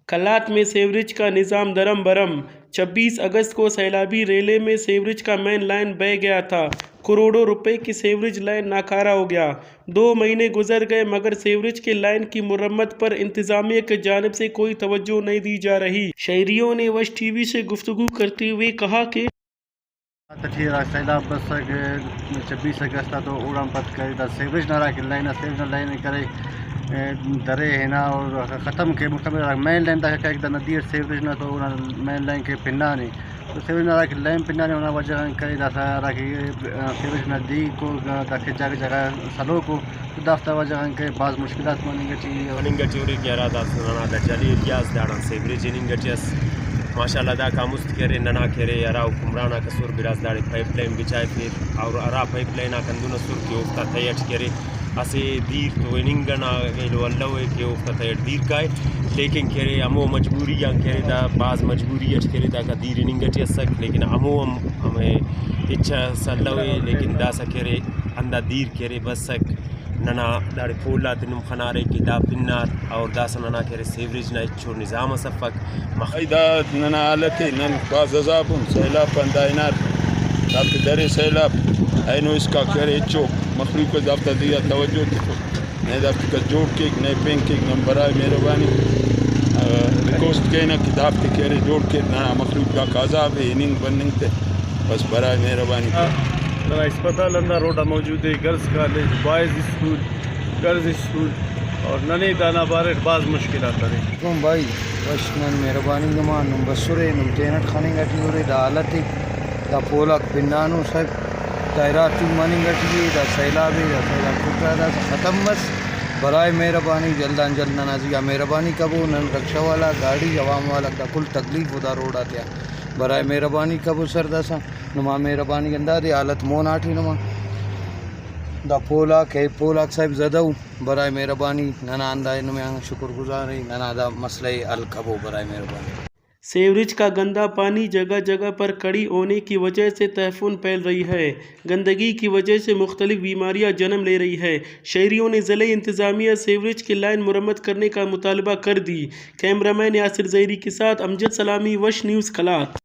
कलात में सीवरेज का निज़ाम दरम बरम। 26 अगस्त को सैलाबी रेले में सीवरेज का मेन लाइन बह गया था। करोड़ों रुपए की सीवरेज लाइन नाकारा हो गया। 2 महीने गुजर गए मगर सीवरेज की लाइन की मुरम्मत पर इंतजामिया की जानिब से कोई तवज्जो नहीं दी जा रही। शहरियों ने वश टीवी से गुफ्तगू करते हुए कहा कि सैलाब बस 26 अगस्त तो उड़म पत करे सीवरेज नारा की लाइन करे दरे है ना और ख़त्म के मुकम्मल मेन लाइन तक एक नदी सीवरेज ना तो मेन लाइन के पिन्ना नहीं तो सीवरेज नारा की लाइन पिन्ना नहीं होना वजह कई दफ़ा कि सीवरेज नदी को जगह जगह सलो को तो दफ्तर वजह के बाज़ मुश्किलात मनिंगटी ग्यारह दास जली रियाज दाड़ा सीवरेज निंगटियस माशाल्लाह दा का मुस्त करे नना करे अरा हुक्मराना कसूर बिराज दाड़े पाइपलाइन बिछाए फिर और अरा पाइपलाइन कंदुन सुर के उफ्ता तैयार करे असे दीर तो निंगना एलो अल्लाह के उफ्ता तैयार दीर का लेकिन करे अमो मजबूरी या करे दा बाज मजबूरी अच करे दा का दीर निंगटी सक लेकिन अमो हमें इच्छा सल्लवे लेकिन दा सकेरे अंदा दीर करे बस सक नना दाड़े पोला तिनुम खनारे की दा पिन्नार और दा सनना करे सीवरेज ना इच्छो निज़ाम सफक मखैदा नना आलते नन बाज़ाबुन सैलाब पंदाइनार दाब दरे सैलाब ऐनो इसका करे इच्छो मखलूक को दाफ्ता दिया तवज्जो नहीं दाफ्ता का जोड़ के नहीं पेंग के नंबर आए मेहरबानी रिक्वेस्ट के ना कि दाफ्ते करे जोड़ के ना मखलूक का काज़ाब है इनिंग बनने थे बस बराए मेहरबानी अस्पताल अंदर रोडा मौजूद है girls college boys school girls school और नने दाना बारे बाज़ मुश्किल आता है तुम भाई बस नन मेहरबानी नमान नुम बसुरे नुम तेनट खाने गटी उरे दा हालत दा पोलक पिन्नानु सब दायराती मानी गटी दा सैलाबी दा सैलाब कुटरा दा ख़त्म बस बराए मेहरबानी जल्दान जल्द नाजिया मेहरबानी कबो नन रक्षा वाला गाड़ी अवाम वाला का कुल तकलीफ उदा रोडा त्या बराए मेहरबानी कबो सरदा सा नुमा मेहरबानी अंदाज़े हालत मोन आठी नुमा दा पोलाक साहिब जदऊ बराए मेहरबानी नना अंदाज़े नुमा शुक्रगुजार है नना दा मसले हल कबो बराए मेहरबानी। सीवरेज का गंदा पानी जगह जगह पर कड़ी होने की वजह से तहफ़ुन फैल रही है। गंदगी की वजह से मुख्तलिफ बीमारियां जन्म ले रही है। शहरियों ने ज़िले इंतज़ामिया सीवरेज की लाइन मुरम्मत करने का मुतालबा कर दी। कैमरामैन यासिर ज़हरी के साथ अमजद सलामी, वश न्यूज़ कलात।